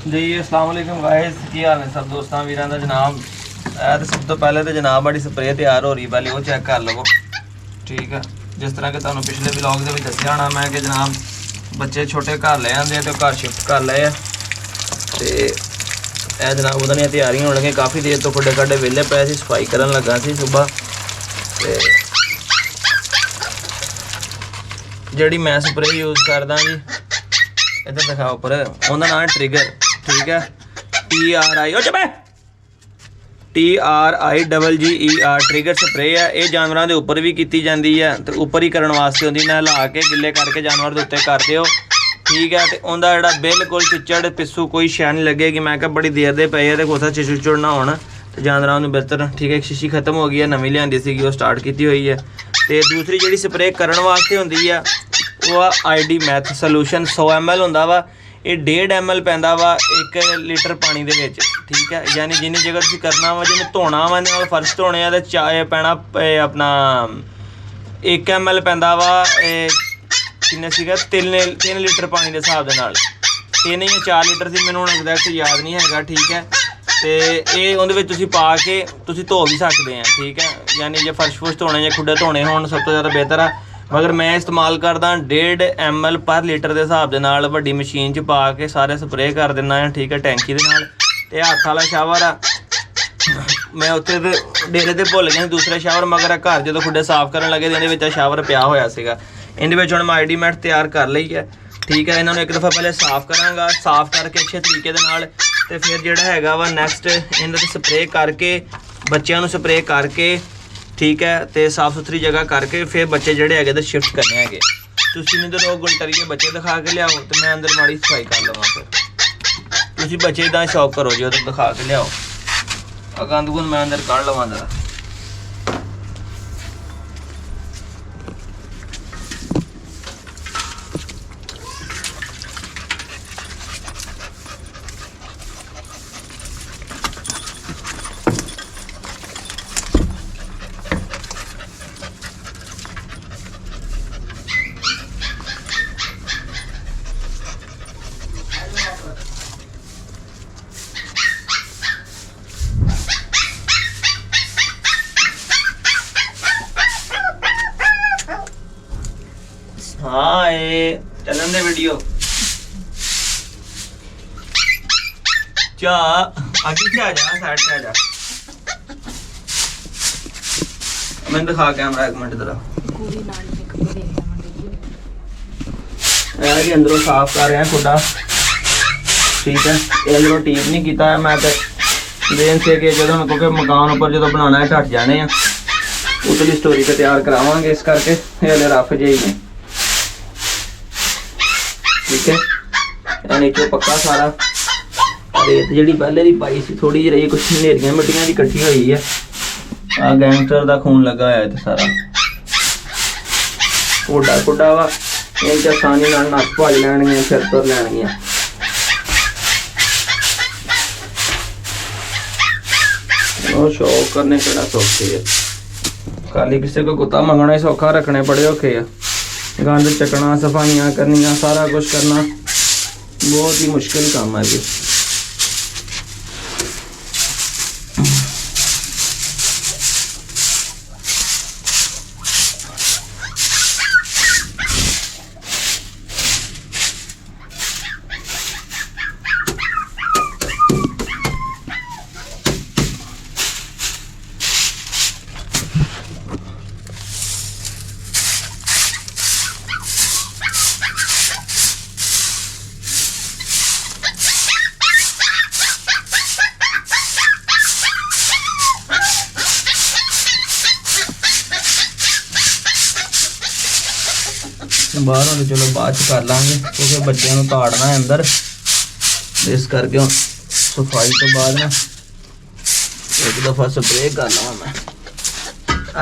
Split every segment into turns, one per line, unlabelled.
जी अस्सलाम वालेकुम गाइस, की हाल है सब दोस्तों वीरां दा जनाब। तो सब तो पहले तो जनाब बड़ी स्प्रे तैयार हो रही, पहले वो चेक कर लवो। ठीक है, जिस तरह के तुहानू पिछले व्लॉग के दस्सिया होना मैं कि जनाब बच्चे छोटे घर ले आंदे तो घर शिफ्ट कर लए तो यह जनाब वो तैयारियां होने लगे। काफ़ी देर तो खुडे खाडे वेले पे सी, सफाई करन लगा सी सुबह। तो जिहड़ी मैं स्प्रे यूज़ करदा जी, इधर दिखाओ पर उहदा नाम है ट्रिगर। ठीक है, TRIGGER ट्रिगर स्प्रे है। ये जानवरों के उपर भी की जाती है, तो उपर ही करने वास्ते होंगी, नहला के गिले करके जानवर के उत्ते कर दिओ। ठीक है, तो उनका जोड़ा बिल्कुल चिचड़ पिस्सू कोई शै नहीं लगेगी। मैं क्या बड़ी देर दे पे तो कुछ चिचड़ चुड़ ना होना, तो जानवरों को बेहतर। ठीक है, एक शीशी खत्म हो गई है, नवी लियांदी सी वो स्टार्ट की हुई है। तो दूसरी जी स्प्रे करने वास्ते होंगी है वो ID मैथ सोल्यूशन 100 ml होंदा वा। ये 1.5 ml पैंदा वा 1 लीटर पानी दे विच। ठीक है, यानी जिन्नी जगह तुसीं करना वा, जिन्हें धोना वा नाल फर्श धोने आ, तो चाहे पैना अपना 1 ml पैंदा वा किन्ने सीगा 3 लीटर पानी के हिसाब दे नाल। 3 या 4 लीटर सी, मैनूं हुण एग्जैक्ट याद नहीं हैगा। ठीक है, तो ये उहदे विच तुसीं पा के तुसीं धो भी सकते हैं। ठीक है, यानी जे फर्श फुर्श धोने या खुडे धोने होण सब तो ज़्यादा बेहतर है। मगर मैं इस्तेमाल करदा 1.5 ml पर लीटर के हिसाब के नाल वड्डी मशीन च पा के सारे स्प्रे कर दिना है। ठीक है, टैंकी दे नाल। ते हत्थ वाला शावर आ मैं उत्थे डेरे ते भुल गया दूसरा शावर, मगर घर जो खुडे साफ करन लगे तो इहदे शावर पिया होया सीगा। इहदे विच हुण मैं ID मैट तैयार कर लई है। ठीक है, इन्होंने एक दफ़ा पहले साफ करांगा, साफ करके अच्छे तरीके दे नाल ते फिर जिहड़ा हैगा वा नैक्सट इन्हां ते स्प्रे करके बच्चों नूं स्प्रे करके। ठीक है, तो साफ सुथरी जगह करके फिर बच्चे जोड़े है शिफ्ट करने है। तुसीं नहीं तो लोग गुलटरिए बच्चे दिखा के लियाओ, तो मैं अंदर माड़ी सफाई कर लवां। फिर तुसीं बच्चे इदा शौक करो जी, उधर दिखा के लियाओ, गंद गुंद मैं अंदर कढ़ लवां जरा। हाँ ये चलन दे वीडियो चा आगे क्या आ जा, साइड से आ जा, मैं दिखा कैमरा एक मिनट जरा। जी अंदरों साफ कर रहे हैं खुदा। ठीक है, ये अंदरों टीप नहीं किया है मैं, देन से कि जो क्योंकि मकान ऊपर जो बनाना है ढट जाने हैं, उतली स्टोरी पे तैयार करावांगे, इस करके हले रफ जे ही। ठीक है, नीचे पक्का सारा रेत जी पहले की पाई सी थोड़ी जी रही, कुछ नेरियां मिट्टियां की कट्ठी हुई है। आ गैंगस्टर का खून लगा है तो सारा कोडा कोडा वा, इन आसानी नस भज लैनियां, सिर तुर लैनियां। शौक करने केड़ा सौखे है, खाली किसी को कुत्ता मंगना ही सौखा, रखने बड़े औखे है। गंद चकना, सफाइयाँ करनिया, सारा कुछ करना बहुत ही मुश्किल काम है जी। बाहर तो चलो बाद कर लाँगे, क्योंकि बच्चों को ताड़ना है अंदर, इस करके सफाई तो बाद ना एक दफ़ा स्प्रे कर लवा। मैं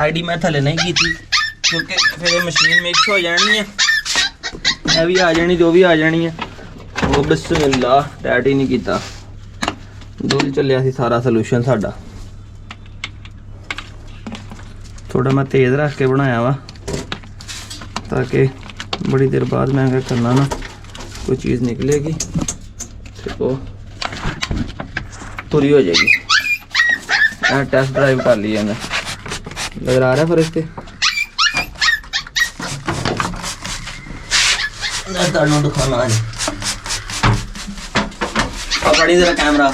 ID मैं थले नहीं की थी, क्योंकि फिर मशीन मिक्स हो जानी है, यह भी आ जानी जो भी आ जानी है। वो बिस्मिल्लाह टैट ही नहीं किया, डुल चलिया सी सारा सोल्यूशन साडा। थोड़ा मैं तेज़ रख के बनाया वा, ताकि बड़ी देर बाद मैं क्या करना ना कोई चीज़ निकलेगी तो पूरी हो जाएगी। टेस्ट ड्राइव कर लिया ना, नजर आ रहा फर्क पे। दिखाना आज बड़ी जरा कैमरा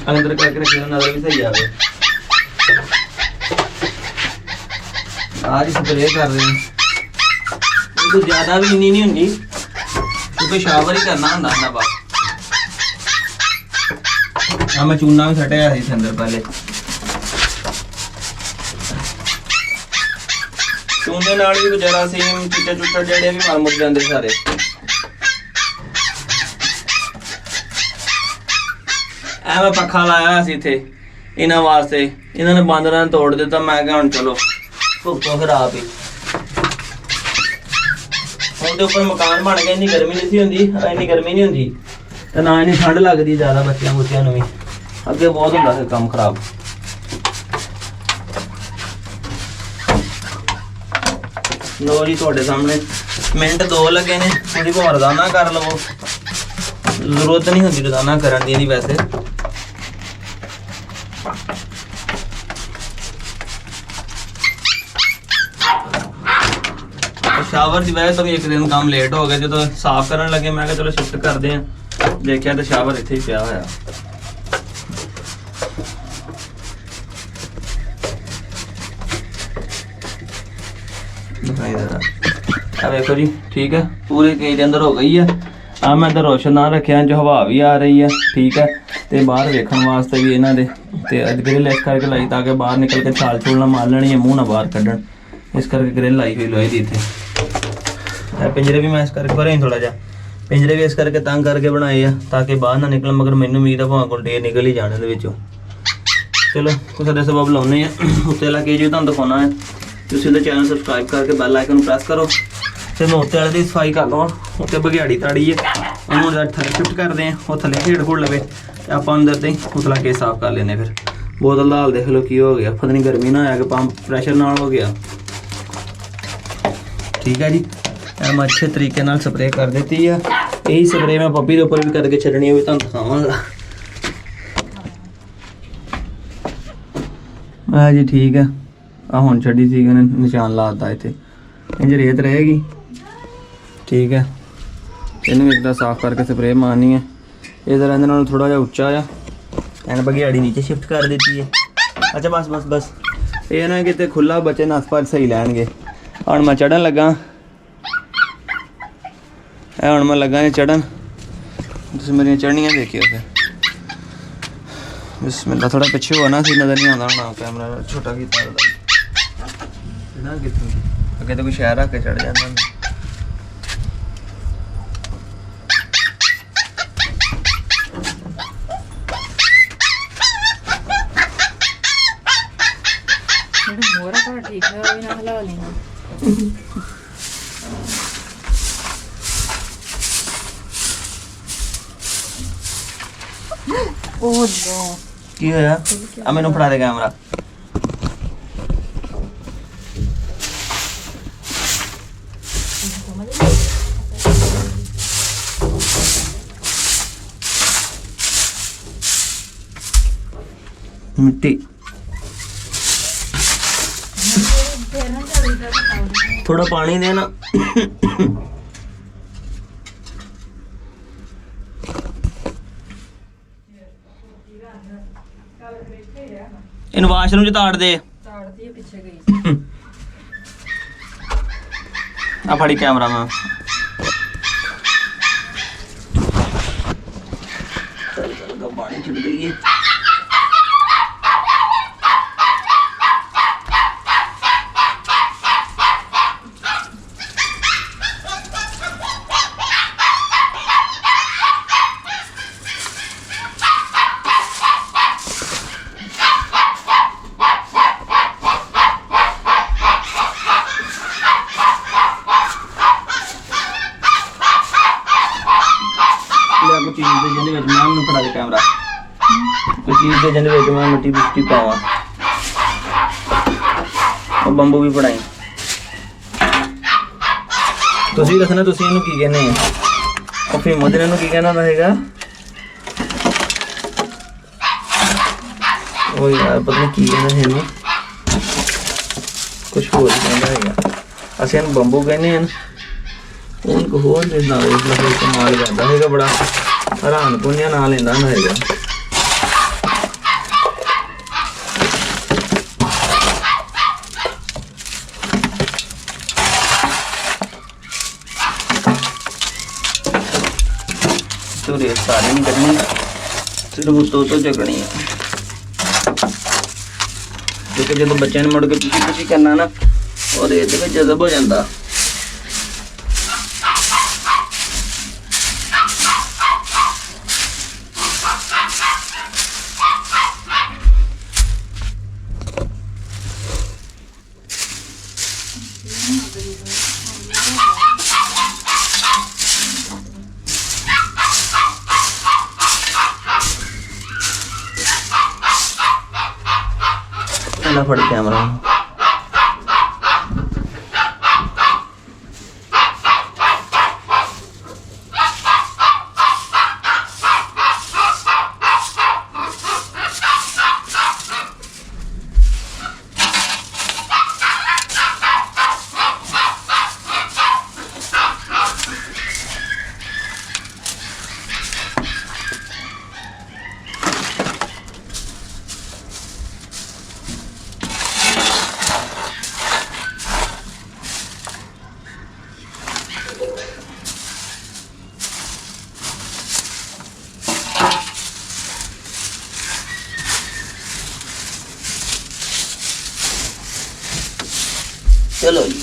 अंदर करके रखिए, नजर भी सही आवे। आज स्प्रे कर रहे हैं, तो ज्यादा भी इन्नी नहीं होंगी क्योंकि शावर ही करना होंदा ना बस। हाँ मैं चूना भी सटिया सी अंदर पहले, चूने नाल भी जरासीम चिट्टे चुट्टे जेड़े भी मर मुक जाते सारे। मैं पखा लाया सी इत्थे इन्हां वास्ते, इन्हां ने बांदरां ने तोड़ दिता। मैं कहा हुण चलो भुगतो फिर आप ही। हुण ते उपर मकान बन गया, इन्नी गर्मी नहीं सी हुंदी, इन्नी गर्मी नहीं हुंदी ते ना इन्नी ठंड लगदी ज़्यादा बच्चियां बुच्चियां नूं भी। अगे बहुत हुंदा सी काम खराब। लो जी तुहाडे सामने मिनट 2 लगे ने, थोड़ी बहुत रोजाना कर लवो, जरूरत नहीं होंदी रोजाना करन दी वैसे। शावर की वजह तो भी एक दिन काम लेट हो गया, जो तो साफ करन लगे मैं कहा चलो शिफ्ट करते हैं, देखिया तो शावर इत्थे ही पिया होया। देखो जी ठीक है, पूरे केज अंदर हो गई है। आ मैं इधर रोशन ना रखिया जो हवा भी आ रही है, ठीक है। तो बाहर वेखण वास्ते भी इन्हां दे ते ग्रिल इस करके लाई ताकि बाहर निकल के छाल छूल ना मार लेनी है, मुँह ना बाहर कड्ढण, इस करके ग्रिल लाई हुई लोहे दी इत्थे। पिंजरे भी मैं इस करके भरे थोड़ा जा, पिंजरे भी इस करके तंग करके बनाए आ ताकि बाहर ना निकल, मगर मैनू उम्मीद है भावें कोल ढेर निकल ही जाने दे विचों। चलो कुछ दे सबब लाउने आ, उत्ते वाला केज भी तुहानूं दिखाउणा है। तुसीं उहदा चैनल सबसक्राइब करके बैल आइकन प्रेस करो। फिर मैं उत्ते वाले की सफाई कर लवां, उत्ते बघियाड़ी ताड़ी है, उन्होंने थले शिफ्ट करते हैं, वो थले खेड़ खुड़ लवे तो आप अंदर से उतला केस साफ कर लेने। फिर बोतल दा हाल देख लो की हो गया, पता नहीं गर्मी ना आया कि पंप प्रैशर नाल हो गया। ठीक है जी, मैं अच्छे तरीके नाल स्प्रे कर देती है। यही स्प्रे मैं पप्पी के उपर भी करके छड़नी है, भी तुहानूं दिखावांगा। हाँ जी ठीक है, आ हुण छड्डी सी निशान लाता इत्थे, इंज रेत रहेगी। ठीक है, इन्हूं एक बार साफ करके स्प्रे मारनी है। इधर इहदे नालों थोड़ा जिहा उच्चा आ, मैंने बघियाड़ी नीचे शिफ्ट कर दी है। अच्छा बस बस बस, ये ना किते खुला बच्चे नस भज सही लैणगे। हुण मैं चढ़न लगा, हुण मैं लगा चढ़न, तुसीं मेरियां चढ़नियां देखियो। फिर बिस्मिल्लाह, थोड़ा पिछे हुआ ना सी, नज़र नहीं आता होना, कैमरा छोटा कीता कितों अगे तो कोई शहर रख के चढ़ जाना।
मोरा का ठीक है, अभी ना हिला लेना। ओह नो
की होया? आ मैनू फड़ा दे कैमरा। मिट्टी थोड़ा पानी देना। इन वाशरूम च ताड़ दे,
पीछे गई।
आ फड़ी कैमरा में। पानी छिड़ गई है। कैमरा चीज जन मैं मिट्टी बिस्टी पावा और बंबू भी पढ़ाई। तुसी दसना तुसी इहनूं की कहने ਕਾਫੀ ਮਦਰੇ ਨੂੰ ਕੀ ਕਹਿਣਾ ਰਹੇਗਾ ਉਹ ਯਾਰ ਪਤਾ ਨਹੀਂ ਕੀ ਕਹਿੰਦਾ ਇਹਨੂੰ ਕੁਝ ਹੋਰ ਕਹਿੰਦਾ ਹੈਗਾ ਅਸੀਂ ਇਹਨੂੰ ਬੰਬੂ ਕਹਿੰਦੇ ਹਨ ਉਹਨ ਕੋ ਹੋਰ ਦੇ ਨਾਲ ਇਸ ਦਾ ਇਸਤੇਮਾਲ ਕਰਦਾ ਹੈਗਾ ਬੜਾ ਹੈਰਾਨ ਪੁੰਨਿਆ ਨਾਲ ਲੈਂਦਾ ਨਾ ਹੈਗਾ ਤੁਰੇ ਸਾਰੀ ਨਹੀਂ ਕਰਨੀ ਸਿਰਫ ਉਤੋਂ ਤੋਂ ਝਗਣੀ ਹੈ ਕਿਉਂਕਿ ਜਦੋਂ ਬੱਚਿਆਂ ਨੂੰ ਮੁੜ ਕੇ ਤੁਸੀਂ ਕਰਨਾ ਨਾ ਉਹਦੇ ਇਹਦੇ ਵਿੱਚ ਜਜ਼ਬ ਹੋ ਜਾਂਦਾ ना फड़ कैमरा चलो जी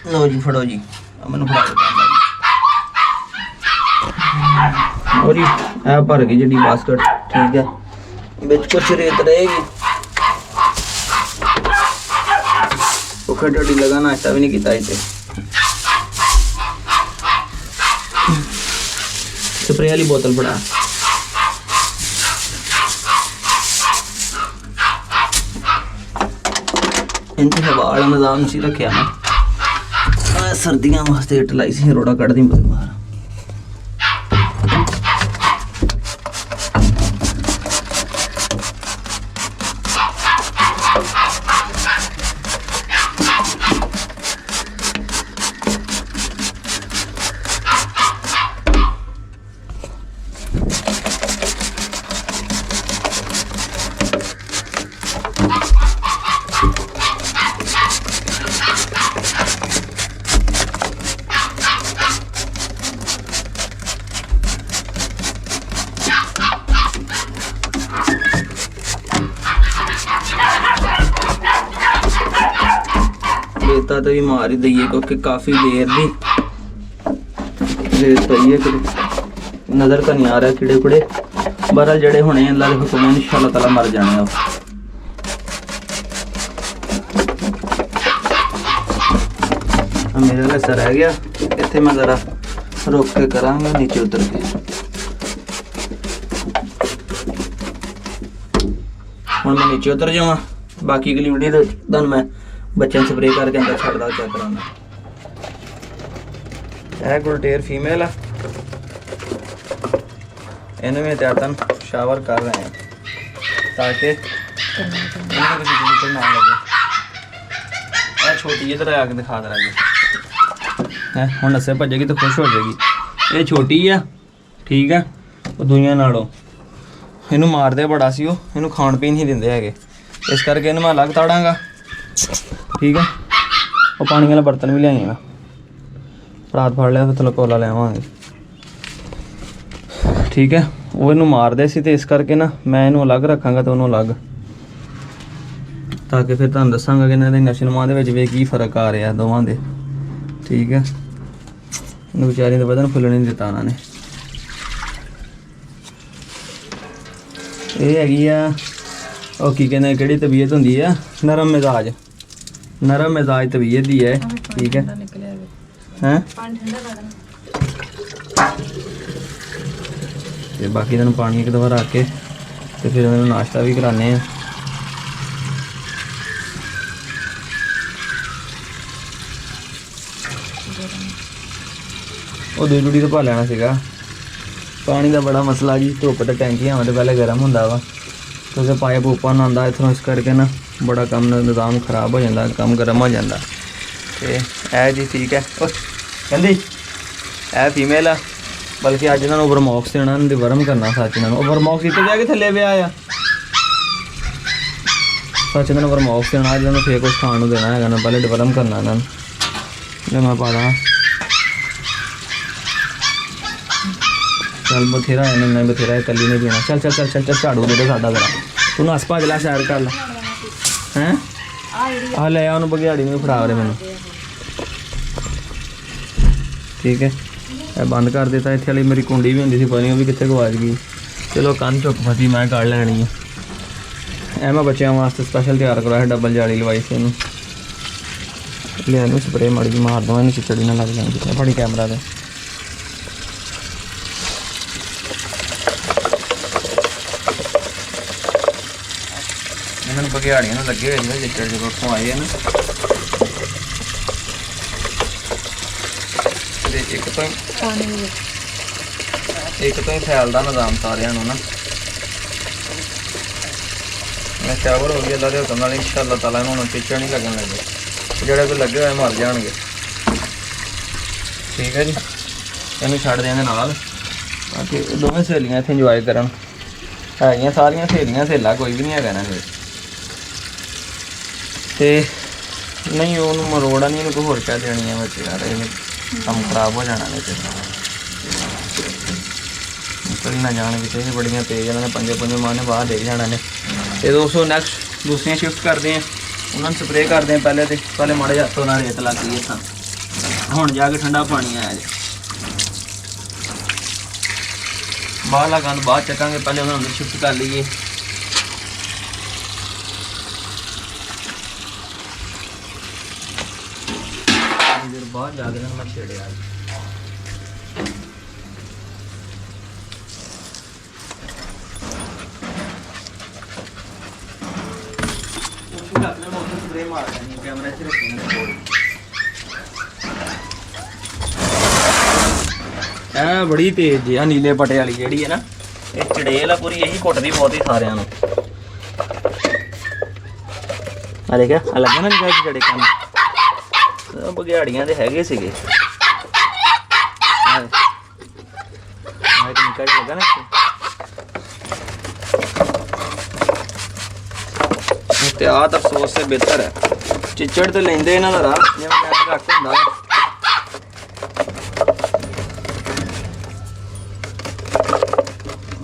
लो जी फड़ो जी मैंने फड़ा और जी ए भर गई जी बास्केट ठीक है बिच कुछ रेत रहेगी भुखा ढोडी लगा नाश्ता भी नहीं किया इसे स्प्रे वाली बोतल फड़ा इनसे हवा वाला निजाम सी रखा ना सर्दियां वास्ते हिट लाई सी रोड़ा कढ़ दी बाहर रेता तो भी मार ही दईए क्योंकि काफ़ी देर दी रेत पई है नज़र का नहीं आ रहा कीड़े कुड़े बहरहाल जड़े होने अल्लाह के हुक्म नाल इंशाअल्लाह ताला मर जाने मेरा हिस्सा रह गया इत्थे मैं ज़रा रोक के करांगा नीचे उतर के हुण मैं नीचे उतर जावां बाकी अगली वीडियो तो मैं बच्चों स्प्रे करके अंदर छड़दा चेक कराना है गुलटेर फीमेल है इन्हें में त्यातन शावर कर रहे हैं ताकि इन्हें किसी चीज़ पर ना लगे और छोटी इधर आके दिखा दे है हम नस्से भजेगी तो खुश हो जाएगी ये छोटी है ठीक है वो दुनिया नालों इनू मारते बड़ा सी इनू खाण पीन ही देंदे हैगे इस करके इन्हू मैं अलग ताड़ांगा ठीक है वो पानी वाला बर्तन भी लिया रात फड़ लिया फिर कोला लियावांगे ठीक है वो इनू मारते सी ते इस करके ना मैं इनू अलग रखांगा तो उन्होंने अलग ताकि फिर तुहानूं दसांगा कि इन्हां दे नशे नुमा दे विच वे की फर्क आ रहा दोवां दे ठीक है इन्हूं बेचारी दे बदन फुल्लण नहीं दित्ता उन्होंने ये हैगी आ ਉਹ ਕੀ ਕਹਿੰਦੇ ਕਿਹੜੀ ਤਬੀਅਤ ਹੁੰਦੀ ਆ ਨਰਮ ਮਿਜ਼ਾਜ नरम मिजाज तबीयत दी है, ठीक है
निकले
हैं।
पानी ठंडा कर देना
ਤੇ ਬਾਕੀ ਇਹਨਾਂ ਨੂੰ ਪਾਣੀ ਇੱਕ ਦਵਾ ਰੱਖ ਕੇ ਤੇ ਫਿਰ ਇਹਨਾਂ ਨੂੰ ਨਾਸ਼ਤਾ ਵੀ ਕਰਾਣੇ ਆ। ਉਹ ਦੂਜੀ ਤੋਂ ਪਾ ਲੈਣਾ ਸੀਗਾ। ਪਾਣੀ ਦਾ ਬੜਾ ਮਸਲਾ ਜੀ, ਧੁੱਪ ਤੇ ਟੈਂਕੀਆਂ ਹੋਣ ਤੋਂ ਪਹਿਲੇ ਗਰਮ ਹੁੰਦਾ ਵਾ ਕਿਉਂਕਿ ਪਾਈਪ ਓਪਨ ਆਉਂਦਾ ਇੱਥੋਂ, ਇਸ ਕਰਕੇ ਨਾ ਬੜਾ ਕੰਮ ਨਿਜ਼ਾਮ ਖਰਾਬ ਹੋ ਜਾਂਦਾ, ਕੰਮ ਗਰਮ ਹੋ ਜਾਂਦਾ। ਤੇ ਇਹ ਜੀ ਠੀਕ ਹੈ। ਉਹ ਕਹਿੰਦੀ ਇਹ ਫੀਮੇਲ ਆ, ਬਲਕਿ ਅੱਜ ਇਹਨਾਂ ਨੂੰ ਓਵਰਮੌਕਸ ਦੇਣਾ, ਇਹਨਾਂ ਦੀ ਵਰਮ ਕਰਨਾ। ਸੱਚ ਇਹਨਾਂ ਨੂੰ ਓਵਰਮੌਕਸ ਕਿਤੇ ਜਾ ਕੇ ਥੱਲੇ ਪਿਆ ਆ। ਸੱਚ ਇਹਨਾਂ ਨੂੰ ਓਵਰਮੌਕਸ ਦੇਣਾ, ਅੱਜ ਇਹਨਾਂ ਨੂੰ ਫੇਰ ਕੁਛ ਖਾਣ ਨੂੰ ਦੇਣਾ ਹੈਗਾ ਨਾ, ਪਹਿਲੇ ਡਿਵੈਲਪ ਕਰਨਾ ਇਹਨਾਂ ਨੂੰ। ਜੇ ਮੈਂ ਪਾ ਦਾਂ ਚੱਲ ਬਥੇਰਾ ਇਹਨਾਂ ਨੇ, ਬਥੇਰਾ ਇਕੱਲੀ ਨੇ ਪੀਣਾ। ਚੱਲ ਚੱਲ ਚੱਲ ਚੱਲ ਚੱਲ ਝਾੜੂ ਦੇ ਦੇ ਸਾਡਾ ਜ਼ਰਾ, ਤੂੰ ਨੱਸ ਭੱਜ ਲੈ, ਸੈਰ ਕਰ ਲੈ ਹੈਂ। ਆ ਲੈ ਆ ਉਹਨੂੰ ਬਘਿਆੜੀ ਨੂੰ ਫੜਾ ਦੇ ਮੈਨੂੰ, ਠੀਕ ਹੈ। ਇਹ ਬੰਦ ਕਰ ਦਿੱਤਾ। ਇੱਥੇ ਵਾਲੀ ਮੇਰੀ ਕੁੰਡੀ ਵੀ ਹੁੰਦੀ ਸੀ, ਪਤਾ ਨਹੀਂ ਉਹ ਵੀ ਕਿੱਥੇ ਗਵਾਚ ਗਈ। ਚਲੋ ਕੰਨ ਚੁੱਕ ਫਸੀ, ਮੈਂ ਕੱਢ ਲੈਣੀ ਹੈ। ਇਹ ਮੈਂ ਬੱਚਿਆਂ ਵਾਸਤੇ ਸਪੈਸ਼ਲ ਤਿਆਰ ਕਰਾਇਆ, ਡਬਲ ਜਾਲੀ ਲਵਾਈ ਸੀ ਇਹਨੂੰ। ਲਿਆ ਇਹਨੂੰ ਸਪਰੇ ਮਾੜੀ ਜਿਹੀ ਮਾਰ ਦਵਾਂ, ਇਹਨੂੰ ਚਿਚੜੀ ਨਾ ਲੱਗ ਜਾਂਦੀ। ਫੜੀ ਕੈਮਰਾ ਦੇ। ਇਹਨਾਂ ਨੂੰ ਬਘਿਆੜੀਆਂ ਨੂੰ ਲੱਗੇ ਹੋਏ ਨੇ ਚਿੱਚੜ ਜਦੋਂ ਉੱਥੋਂ ਆਏ ਹਨ। ਤੇ ਇੱਕ ਤੋਂ ਹੀ ਫੈਲਦਾ ਨਿਜ਼ਾਮ ਸਾਰਿਆਂ ਨੂੰ ਨਾ। ਮੈਂ ਚਾਵਰ ਹੋ ਗਿਆ ਅੱਲਾ ਦੇ ਹੁਕਮ ਨਾਲ, ਇੰਸ਼ਾਅੱਲਾ ਤਾਲਾ ਇਹਨਾਂ ਨੂੰ ਚਿੱਚੜ ਨਹੀਂ ਲੱਗਣ ਲੱਗੇ। ਜਿਹੜੇ ਕੋਈ ਲੱਗੇ ਹੋਏ ਮਰ ਜਾਣਗੇ, ਠੀਕ ਹੈ ਜੀ। ਇਹਨੂੰ ਛੱਡ ਦਿਆਂਗੇ ਨਾਲ, ਤਾਂ ਕਿ ਦੋਵੇਂ ਸਹੇਲੀਆਂ ਇੱਥੇ ਇੰਜੋਏ ਕਰਨ। ਹੈਗੀਆਂ ਸਾਰੀਆਂ ਸਹੇਲੀਆਂ, ਸਹੇਲਾ ਕੋਈ ਵੀ ਨਹੀਂ ਹੈਗਾ ਇਹਨਾਂ ਦੇ। ਤੇ ਨਹੀਂ ਉਹਨੂੰ ਮਰੋੜਾ ਨਹੀਂ, ਇਹਨੂੰ ਕੋਈ ਹੋਰ ਕਹਿ ਦੇਣੀ ਹੈ ਬੱਚੇ ਯਾਰ, ਇਹਨੇ ਕੰਮ ਖਰਾਬ ਹੋ ਜਾਣਾ ਨਹੀਂ ਤੇ ਨਿਕਲ ਨਾ ਜਾਣ ਕਿਤੇ। ਇਹ ਬੜੀਆਂ ਤੇਜ਼ ਇਹਨਾਂ ਨੇ, ਪੰਜੇ ਮਾਰਨੇ ਬਾਹਰ ਦੇ ਜਾਣਾ ਨੇ। ਤੇ ਦੋਸਤੋ ਨੈਕਸਟ ਦੂਸਰੀਆਂ ਸ਼ਿਫਟ ਕਰਦੇ ਹਾਂ, ਉਹਨਾਂ ਨੂੰ ਸਪਰੇਅ ਕਰਦੇ ਹਾਂ। ਪਹਿਲੇ ਮਾੜੇ ਜਿਹੇ ਹੱਥੋਂ ਨਾਲ ਰੇਤ ਲੱਗ ਗਈ ਇੱਥਾਂ, ਹੁਣ ਜਾ ਕੇ ਠੰਡਾ ਪਾਣੀ ਆਇਆ ਜੀ। ਬਾਹਰਲਾ ਗੰਦ ਬਾਅਦ ਚੱਕਾਂਗੇ, ਪਹਿਲੇ ਉਹਨਾਂ ਨੂੰ ਅੰਦਰ ਸ਼ਿਫਟ ਕਰ ਲਈਏ। ਬਾਹਰ ਜਾ ਕੇ ਨਾ ਮੈਂ ਛੇੜਿਆ ਆਪਣੇ ਮੋਟਰ ਸਪਰੇ ਮਾਰ ਦੇਣੀ, ਕੈਮਰੇ 'ਚ ਰੱਖਣਾ। ਇਹ ਬੜੀ ਤੇਜ਼ ਜੀ ਆ ਨੀਲੇ ਪਟੇ ਵਾਲੀ ਜਿਹੜੀ ਹੈ ਨਾ, ਇਹ ਚੜੇਲ ਆ ਪੂਰੀ, ਇਹੀ ਕੁੱਟਦੀ ਬਹੁਤ ਹੀ ਸਾਰਿਆਂ ਨੂੰ। ਆ ਦੇਖਿਆ ਆ ਲੱਗਾ ਨਾ ਨਿਗਾਹ ਚੜੇ ਕੰਮ। ਬਘਿਆੜੀਆਂ ਦੇ ਹੈਗੇ ਸੀਗੇ, ਮੈਂ ਤਾਂ ਨਿਕਲ ਲੱਗਾ ਨਾ। ਤੇ ਆਹ ਤਾਂ ਅਫਸੋਸ ਸੇ ਬਿਹਤਰ ਹੈ, ਚਿੱਚੜ ਤੇ ਲੈਂਦੇ ਇਹਨਾਂ ਦਾ ਰਾਹ ਜਿਵੇਂ ਮੈਂ ਰੱਖ ਹੁੰਦਾ।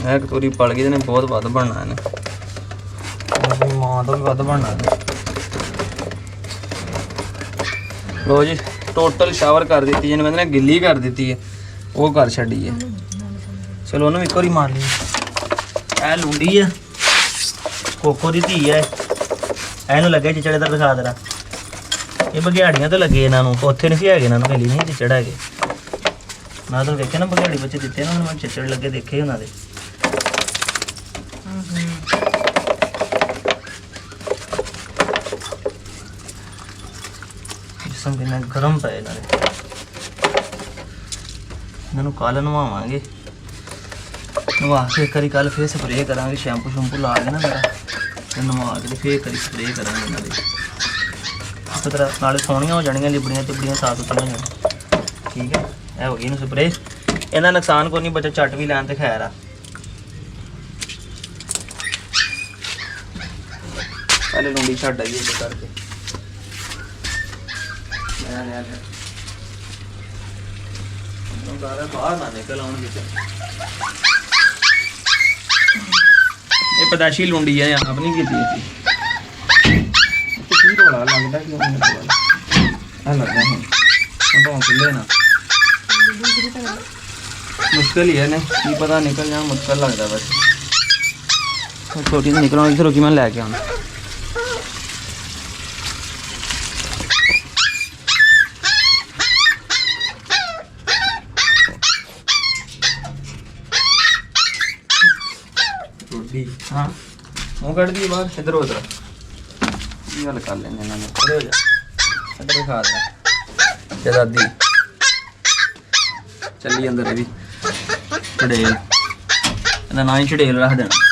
ਇਹ ਕਤੂਰੀ ਪਲ ਗਈ ਨੇ, ਬਹੁਤ ਵੱਧ ਬਣਨਾ ਇਹਨੇ, ਆਪਣੀ ਮਾਂ ਤੋਂ ਵੀ ਵੱਧ ਬਣਨਾ ਇਹਨੇ। ਲੋ ਜੀ ਟੋਟਲ ਸ਼ਾਵਰ ਕਰ ਦਿੱਤੀ, ਜਿਹਨੂੰ ਕਹਿੰਦੇ ਨੇ ਗਿੱਲੀ ਕਰ ਦਿੱਤੀ ਹੈ, ਉਹ ਕਰ ਛੱਡੀ ਹੈ। ਚਲੋ ਉਹਨੂੰ ਇੱਕ ਵਾਰੀ ਮਾਰ ਲਈ। ਇਹ ਲੁੰਡੀ ਆ, ਕੋਕੋ ਦੀ ਧੀ ਹੈ। ਇਹਨੂੰ ਲੱਗੇ ਚਿਚੜੇ ਦਾ ਦਿਖਾ ਦੇਣਾ। ਇਹ ਬਘਿਆੜੀਆਂ ਤੋਂ ਲੱਗੇ ਇਹਨਾਂ ਨੂੰ, ਉੱਥੇ ਨਹੀਂ ਸੀ ਹੈਗੇ ਇਹਨਾਂ ਨੂੰ, ਹਲੀ ਨਹੀਂ ਚਿਚੜ ਹੈਗੇ। ਮੈਂ ਤਾਂ ਵੇਖਿਆ ਨਾ ਬਘਿਆੜੀ ਬੱਚੇ ਦਿੱਤੇ ਨਾ, ਉਹਨਾਂ ਨੂੰ ਚਿਚੜ ਲੱਗੇ ਦੇਖੇ ਉਹਨਾਂ ਦੇ। ਜਿਸਮ ਕਿੰਨਾ ਗਰਮ ਪਏ ਇਹਨਾਂ ਦੇ। ਇਹਨਾਂ ਨੂੰ ਕੱਲ੍ਹ ਨਵਾਵਾਂਗੇ, ਨਵਾ ਕੇ ਕਰੀ ਕੱਲ੍ਹ ਫਿਰ ਸਪਰੇਅ ਕਰਾਂਗੇ, ਸ਼ੈਂਪੂ ਸ਼ੈਂਪੂ ਲਾ ਕੇ ਨਾ ਮੇਰਾ, ਤੇ ਨਵਾ ਕੇ ਫਿਰ ਕਰੀ ਸਪਰੇਅ ਕਰਾਂਗੇ ਇਹਨਾਂ ਦੀ। ਇਸ ਤਰ੍ਹਾਂ ਨਾਲੇ ਸੋਹਣੀਆਂ ਹੋ ਜਾਣਗੀਆਂ, ਲਿਬੜੀਆਂ ਤਿਬੜੀਆਂ ਸਾਫ਼ ਸੁਥਰੀਆਂ ਹੋ ਜਾਣਗੀਆਂ, ਠੀਕ ਹੈ। ਇਹ ਹੋ ਗਈ ਇਹਨੂੰ ਸਪਰੇਅ। ਇਹਦਾ ਨੁਕਸਾਨ ਕੋਈ ਨਹੀਂ, ਬੱਚਾ ਝੱਟ ਵੀ ਲੈਣ ਤੇ ਖੈਰ ਆ। ਪਹਿਲੇ ਲੂੰਡੀ ਛੱਡ ਆਈਏ ਇਹ ਕਰਕੇ। ਬਾਹਰ ਨਾ ਨਿਕਲ ਆਉਣ ਵਿੱਚ। ਇਹ ਪਦਾਸ਼ੀ ਲੁੰਡੀ ਹੈ, ਆਪ ਨਹੀਂ ਕੀਤੀ ਸੀ। ਕੀ ਰੋਲਾ ਲੱਗਦਾ ਕਿਉਂ ਨਹੀਂ ਆ ਲੱਗਦਾ ਹੁਣ ਤਾਂ ਖੁੱਲੇ ਨਾ ਮੁਸ਼ਕਿਲ ਹੀ ਹੈ ਨੇ, ਕੀ ਪਤਾ ਨਿਕਲ ਜਾਣ, ਮੁਸ਼ਕਿਲ ਲੱਗਦਾ ਬਸ। ਛੋਟੀ ਜਿਹੀ ਨਿਕਲਣਾ, ਇੱਥੇ ਰੋਕੀ ਮੈਂ ਲੈ ਕੇ ਆਉਣਾ। ਕੱਢਦੀ ਹਾਂ ਮੂੰਹ ਕੱਢਦੀ ਹੈ ਬਾਹਰ ਇੱਧਰ ਉਧਰ ਕੀ ਗੱਲ ਕਰ ਲੈਂਦੇ ਇਹਨਾਂ ਨੇ ਖੜੇ ਹੋ ਜਾ ਇੱਧਰ ਖਾ ਦੇ ਤੇ ਦਾਦੀ ਚੱਲੀ ਅੰਦਰ ਇਹ ਵੀ ਚੜੇਲ ਇਹਦਾ ਨਾਂ ਹੀ ਚੜੇਲ ਰੱਖ ਦੇਣਾ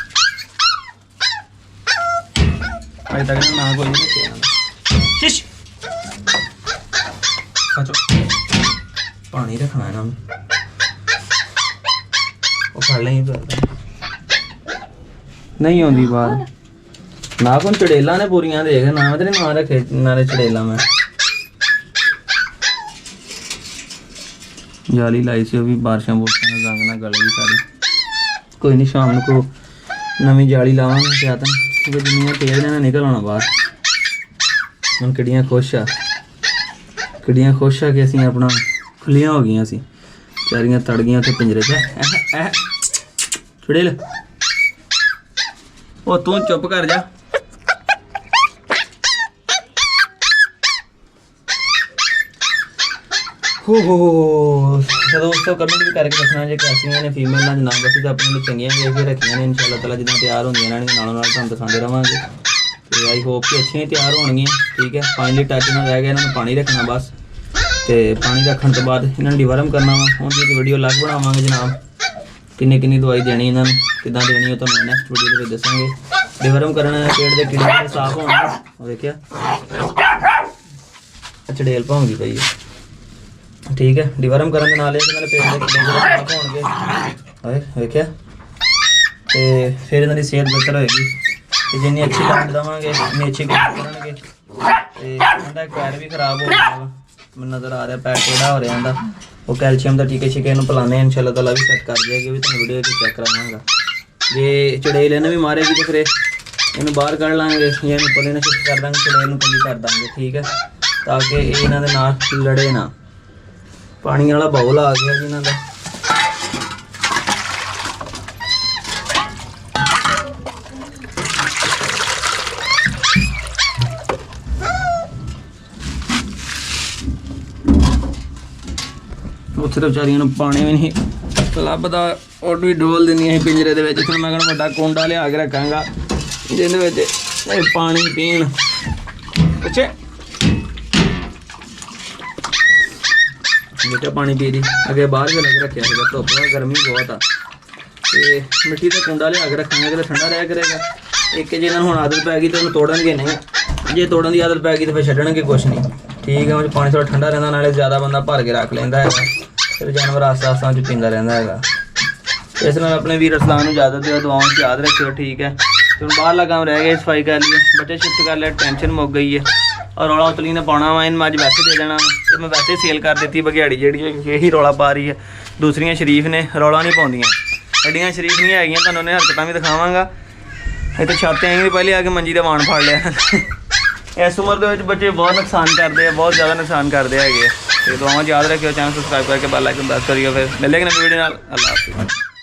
ਅਜੇ ਤੱਕ ਨਾ ਕੋਈ ਨਹੀਂ ਰੱਖਿਆ ਸ਼ਿਸ਼ ਖਾਚੋ ਪਾਣੀ ਰੱਖਣਾ ਇਹਨਾਂ ਨੂੰ ਉਹ ਖਾ ਲਈ ਨਹੀਂ ਆਉਂਦੀ ਬਾਹਰ ਨਾ ਕੋਣ ਚੜੇਲਾਂ ਨੇ ਪੂਰੀਆਂ ਦੇਖ ਨਾ ਤੇ ਨਾ ਰੱਖੇ ਨਾਲੇ ਚੜੇਲਾਂ ਮੈਂ ਜਾਲੀ ਲਾਈ ਸੀ ਉਹ ਵੀ ਬਾਰਿਸ਼ਾਂ ਬੋਰਸ਼ਾਂ ਨਾਲ ਰੰਗ ਨਾਲ ਗਲ ਗਈ ਸਾਰੀ ਕੋਈ ਨਹੀਂ ਸ਼ਾਮ ਨੂੰ ਕੋ ਨਵੀਂ ਜਾਲੀ ਲਾਵਾਂਗੇ ਤੇ ਆਤਨ ਉਹ ਦੁਨੀਆ ਤੇਜ਼ ਨਾਲ ਨਿਕਲ ਆਉਣਾ ਬਾਹਰ ਹੁਣ ਕਿਹੜੀਆਂ ਖੁਸ਼ ਆ ਕਿ ਅਸੀਂ ਆਪਣਾ ਖੁੱਲੀਆਂ ਹੋ ਗਈਆਂ ਸੀ ਚਾਰੀਆਂ ਤੜ ਗਈਆਂ ਉੱਥੇ ਪਿੰਜਰੇ 'ਚ ਚੜੇਲ ਉਹ ਤੂੰ ਚੁੱਪ ਕਰ ਜਾ ਹੋ ਤਾਂ ਦੋਸਤੋ ਕਮੈਂਟ ਵੀ ਕਰਕੇ ਦੱਸਣਾ ਜੇ ਕੈਸੀਆਂ ਨੇ ਫੀਮੇਲ ਨਾਲ ਜਨਾਬ ਅਸੀਂ ਤਾਂ ਆਪਣੇ ਲਈ ਚੰਗੀਆਂ ਵੇਖ ਕੇ ਰੱਖੀਆਂ ਨੇ ਇਨਸ਼ਾਅੱਲਾ ਤਾਲਾ ਜਿੱਦਾਂ ਤਿਆਰ ਹੁੰਦੀਆਂ ਰਹਿਣਗੀਆਂ ਨਾਲੋਂ ਨਾਲ ਤੁਹਾਨੂੰ ਦਿਖਾਉਂਦੇ ਰਵਾਂਗੇ ਤੇ ਆਈ ਹੋਪ ਕਿ ਅੱਛੀਆਂ ਤਿਆਰ ਹੋਣਗੀਆਂ ਠੀਕ ਹੈ ਫਾਈਨਲੀ ਟੱਚ ਨਾਲ ਰਹਿ ਗਿਆ ਇਹਨਾਂ ਨੂੰ ਪਾਣੀ ਰੱਖਣਾ ਬਸ ਤੇ ਪਾਣੀ ਰੱਖਣ ਤੋਂ ਬਾਅਦ ਇਹਨਾਂ ਨੂੰ ਡਿਵਰਮ ਕਰਨਾ ਵਾ ਹੁਣ ਦੀ ਵੀਡੀਓ ਅਲੱਗ ਬਣਾਵਾਂਗੇ ਜਨਾਬ ਕਿੰਨੀ ਦਵਾਈ ਦੇਣੀ ਇਹਨਾਂ ਨੂੰ ਕਿੱਦਾਂ ਦੇਣੀ ਉਹ ਤੁਹਾਨੂੰ ਨੈਕਸਟ ਵੀਡੀਓ ਦੇ ਵਿੱਚ ਦੱਸਾਂਗੇ ਡਿਵਰਮ ਕਰਨ ਪੇਟ ਦੇ ਕੀੜੇ ਸਾਫ਼ ਹੋਣਗੇ ਉਹ ਦੇਖਿਆ ਚੜੇਲ ਭੌਂਦੀ ਪਈ ਹੈ ਠੀਕ ਹੈ ਡਿਵਰਮ ਕਰਨ ਦੇ ਨਾਲ ਇਹ ਨਾਲੇ ਪੇਟ ਦੇ ਕੀੜੇ ਸਾਫ਼ ਹੋਣਗੇ ਹਾਏ ਵੇਖਿਆ ਤੇ ਫਿਰ ਇਹਨਾਂ ਦੀ ਸਿਹਤ ਬਿਹਤਰ ਹੋਏਗੀ ਤੇ ਜਿੰਨੀ ਅੱਛੀ ਡਾਈਟ ਦੇਵਾਂਗੇ ਉਨੀ ਅੱਛੀ ਗਰੋਥ ਕਰਨਗੇ ਤੇ ਇਹਦਾ ਪੈਰ ਵੀ ਖਰਾਬ ਹੋ ਗਿਆ ਵਾ ਮੈਨੂੰ ਨਜ਼ਰ ਆ ਰਿਹਾ ਪੈਰ ਟੇੜਾ ਹੋ ਰਿਹਾ ਇਹਦਾ ਉਹ ਕੈਲਸ਼ੀਅਮ ਦਾ ਟੀਕੇ ਛਿਕੇ ਇਹਨੂੰ ਪਿਲਾਉਂਦੇ ਇਨਸ਼ਾਅੱਲਾ ਤਾਲਾ ਵੀ ਸੈੱਟ ਕਰ ਜਾਏਗੀ ਵੀ ਤੁਹਾਨੂੰ ਵੀਡੀਓ 'ਚ ਚੈੱਕ ਕਰਾਵਾਂਗਾ ਜੇ ਚੜੇਲ ਇਹਨੇ ਵੀ ਮਾਰੇਗੀ ਤਾਂ ਫਿਰ ਇਹਨੂੰ ਬਾਹਰ ਕੱਢ ਲਾਂਗੇ ਜਾਂ ਇਹਨੂੰ ਪੱਲੇ ਨਾਲ ਸ਼ਿਫਟ ਕਰ ਦਾਂਗੇ ਚੜੇਲ ਨੂੰ ਕੱਲੀ ਕਰ ਦਾਂਗੇ ਠੀਕ ਹੈ ਤਾਂ ਕਿ ਇਹ ਇਹਨਾਂ ਦੇ ਨਾਲ ਲੜੇ ਨਾ ਪਾਣੀ ਵਾਲਾ ਬਾਉਲ ਆ ਗਿਆ ਜੀ ਇਹਨਾਂ ਦਾ ਉੱਥੇ ਤਾਂ ਵਿਚਾਰੀਆਂ ਨੂੰ ਪਾਣੀ ਵੀ ਨਹੀਂ ਲੱਭਦਾ ਉਹ ਵੀ ਡੋਲ ਦਿੰਦੀਆਂ ਸੀ ਪਿੰਜਰੇ ਦੇ ਵਿੱਚ ਫਿਰ ਮੈਂ ਕਹਿੰਦਾ ਵੱਡਾ ਕੁੰਡਾ ਲਿਆ ਕੇ ਰੱਖਾਂਗਾ ਜਿਹਦੇ ਵਿੱਚ ਇਹ ਪਾਣੀ ਪੀਣ ਅੱਛਾ ਬੇਟਾ ਪਾਣੀ ਪੀ ਦੀ ਅੱਗੇ ਬਾਹਰ ਵੀ ਲੱਗ ਰੱਖਿਆ ਸੀਗਾ ਧੁੱਪ ਗਰਮੀ ਬਹੁਤ ਆ ਤੇ ਮਿੱਟੀ ਦਾ ਕੁੰਡਾ ਲਿਆ ਕੇ ਰੱਖਾਂਗੇ ਤੇ ਠੰਡਾ ਰਿਹਾ ਕਰੇਗਾ ਇੱਕ ਜੇ ਇਹਨਾਂ ਨੂੰ ਹੁਣ ਆਦਤ ਪੈ ਗਈ ਤਾਂ ਉਹਨੂੰ ਤੋੜਨਗੇ ਨਹੀਂ ਜੇ ਤੋੜਨ ਦੀ ਆਦਤ ਪੈ ਗਈ ਤਾਂ ਫਿਰ ਛੱਡਣਗੇ ਕੁਛ ਨਹੀਂ ਠੀਕ ਹੈ ਉਹ ਪਾਣੀ ਥੋੜਾ ਠੰਡਾ ਰਹਿੰਦਾ ਨਾਲੇ ਜ਼ਿਆਦਾ ਬੰਦਾ ਭਰ ਕੇ ਰੱਖ ਲੈਂਦਾ ਹੈਗਾ ਫਿਰ ਜਾਨਵਰ ਆਸਤਾ ਚ ਪੀਂਦਾ ਰਹਿੰਦਾ ਹੈਗਾ ਇਸ ਨਾਲ ਆਪਣੇ ਵੀਰ ਅਸਲਾਮ ਨੂੰ ਇਜਾਜ਼ਤ ਦਿਓ ਦੁਆਵਾਂ 'ਚ ਯਾਦ ਰੱਖਿਓ ਠੀਕ ਹੈ ਤੇ ਹੁਣ ਬਾਹਰਲਾ ਕੰਮ ਰਹਿ ਗਿਆ ਸਫਾਈ ਕਰ ਲਈ ਬੱਚੇ ਸ਼ਿਫਟ ਕਰ ਲਿਆ ਟੈਨਸ਼ਨ ਮੁੱਕ ਗਈ ਹੈ ਔਰ ਰੌਲਾ ਉਤਲੀ ਨੇ ਪਾਉਣਾ ਵਾ ਇਹਨੂੰ ਅੱਜ ਵੈਸੇ ਦੇ ਦੇਣਾ ਤੇ ਮੈਂ ਵੈਸੇ ਸੇਲ ਕਰ ਦਿੱਤੀ ਬਘਿਆੜੀ ਜਿਹੜੀ ਇਹੀ ਰੌਲਾ ਪਾ ਰਹੀ ਹੈ ਦੂਸਰੀਆਂ ਸ਼ਰੀਫ ਨੇ ਰੌਲਾ ਨਹੀਂ ਪਾਉਂਦੀਆਂ ਐਡੀਆਂ ਸ਼ਰੀਫ ਨਹੀਂ ਹੈਗੀਆਂ ਤੁਹਾਨੂੰ ਉਹਨੇ ਹਰਕਤਾਂ ਵੀ ਦਿਖਾਵਾਂਗਾ ਇੱਥੇ ਛੱਤ ਆਈ ਪਹਿਲੇ ਆ ਕੇ ਮੰਜੀ ਦਾ ਵਾਣ ਫੜ ਲਿਆ ਇਸ ਉਮਰ ਦੇ ਵਿੱਚ ਬੱਚੇ ਬਹੁਤ ਨੁਕਸਾਨ ਕਰਦੇ ਆ ਬਹੁਤ ਜ਼ਿਆਦਾ ਨੁਕਸਾਨ ਕਰਦੇ ਹੈਗੇ ਤੇ ਦੁਆਵਾਂ ਯਾਦ ਰੱਖਿਓ ਚੈਨਲ ਸਬਸਕ੍ਰਾਈਬ ਕਰਕੇ ਬੈਲ ਆਈਕਨ ਦਬਾ ਕਰਿਓ ਫਿਰ ਮਿਲੇਗਾ ਨਵੀਂ ਵੀਡੀਓ ਨਾਲ ਅੱਲਾਹ ਹਾਫਿਜ਼